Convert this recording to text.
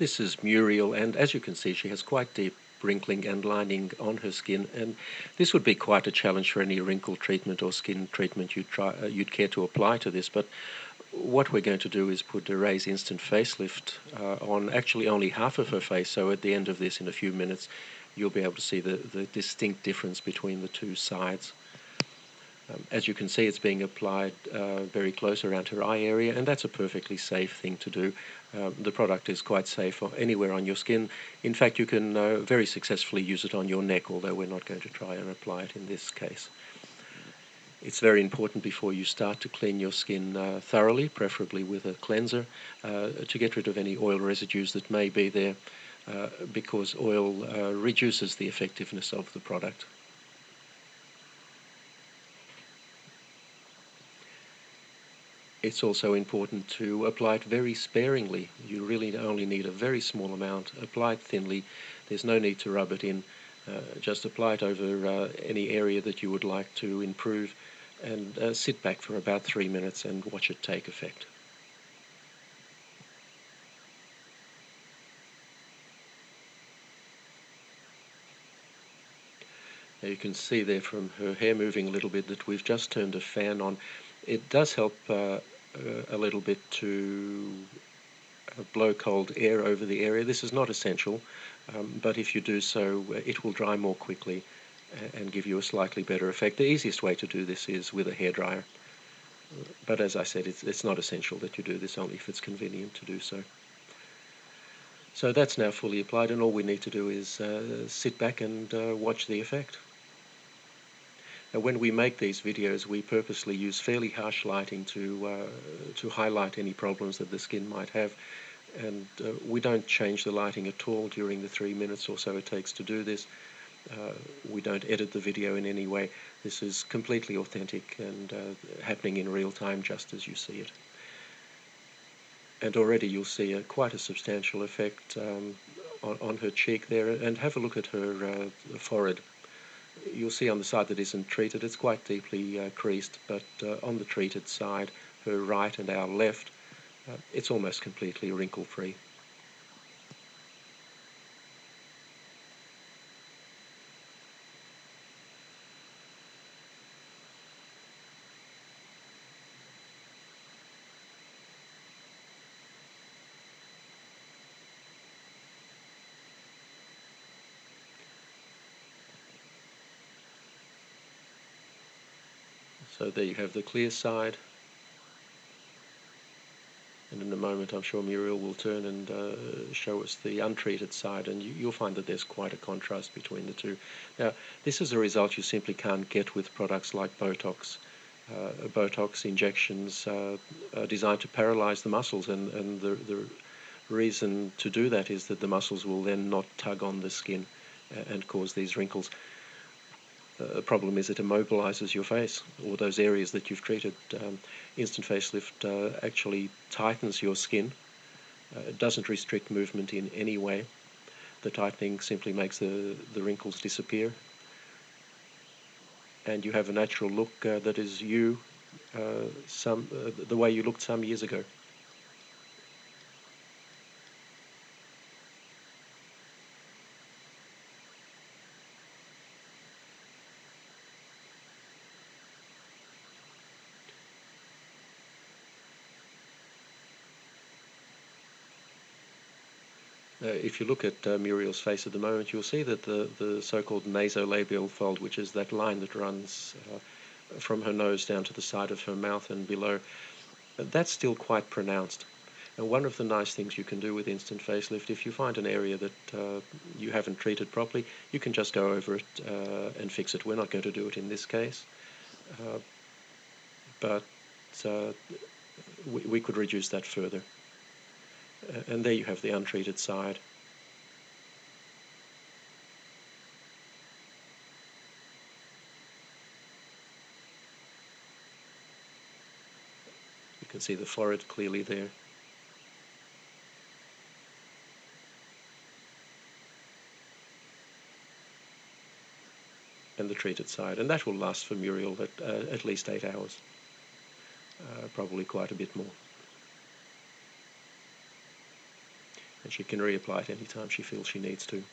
This is Muriel, and as you can see, she has quite deep wrinkling and lining on her skin, and this would be quite a challenge for any wrinkle treatment or skin treatment you'd care to apply to this. But what we're going to do is put a Raise Instant Facelift on actually only half of her face, so at the end of this, in a few minutes, you'll be able to see the distinct difference between the two sides. As you can see, it's being applied very close around her eye area, and that's a perfectly safe thing to do. The product is quite safe anywhere on your skin. In fact, you can very successfully use it on your neck, although we're not going to try and apply it in this case. It's very important before you start to clean your skin thoroughly, preferably with a cleanser, to get rid of any oil residues that may be there, because oil reduces the effectiveness of the product. It's also important to apply it very sparingly. You really only need a very small amount. Apply it thinly. There's no need to rub it in. Just apply it over any area that you would like to improve, and sit back for about 3 minutes and watch it take effect. Now you can see there from her hair moving a little bit that we've just turned a fan on. It does help a little bit to blow cold air over the area. This is not essential, but if you do so, it will dry more quickly and give you a slightly better effect. The easiest way to do this is with a hairdryer, but as I said, it's not essential that you do this, only if it's convenient to do so. So that's now fully applied, and all we need to do is sit back and watch the effect. Now, when we make these videos, we purposely use fairly harsh lighting to highlight any problems that the skin might have, and we don't change the lighting at all during the 3 minutes or so it takes to do this. We don't edit the video in any way. This is completely authentic and happening in real time just as you see it. And already you'll see quite a substantial effect on her cheek there, and have a look at her forehead. You'll see on the side that isn't treated, it's quite deeply creased, but on the treated side, her right and our left, it's almost completely wrinkle-free. So there you have the clear side, and in a moment I'm sure Muriel will turn and show us the untreated side, and you'll find that there's quite a contrast between the two. Now, this is a result you simply can't get with products like Botox. Botox injections are designed to paralyze the muscles, and the reason to do that is that the muscles will then not tug on the skin and cause these wrinkles. The problem is it immobilizes your face, or those areas that you've treated. Instant facelift actually tightens your skin. It doesn't restrict movement in any way. The tightening simply makes the wrinkles disappear, and you have a natural look that is the way you looked some years ago. If you look at Muriel's face at the moment, you'll see that the so-called nasolabial fold, which is that line that runs from her nose down to the side of her mouth and below, that's still quite pronounced. And one of the nice things you can do with instant facelift, if you find an area that you haven't treated properly, you can just go over it and fix it. We're not going to do it in this case, but we could reduce that further. And there you have the untreated side. You can see the forehead clearly there. And the treated side. And that will last for Muriel at least 8 hours. Probably quite a bit more. and she can reapply it anytime she feels she needs to.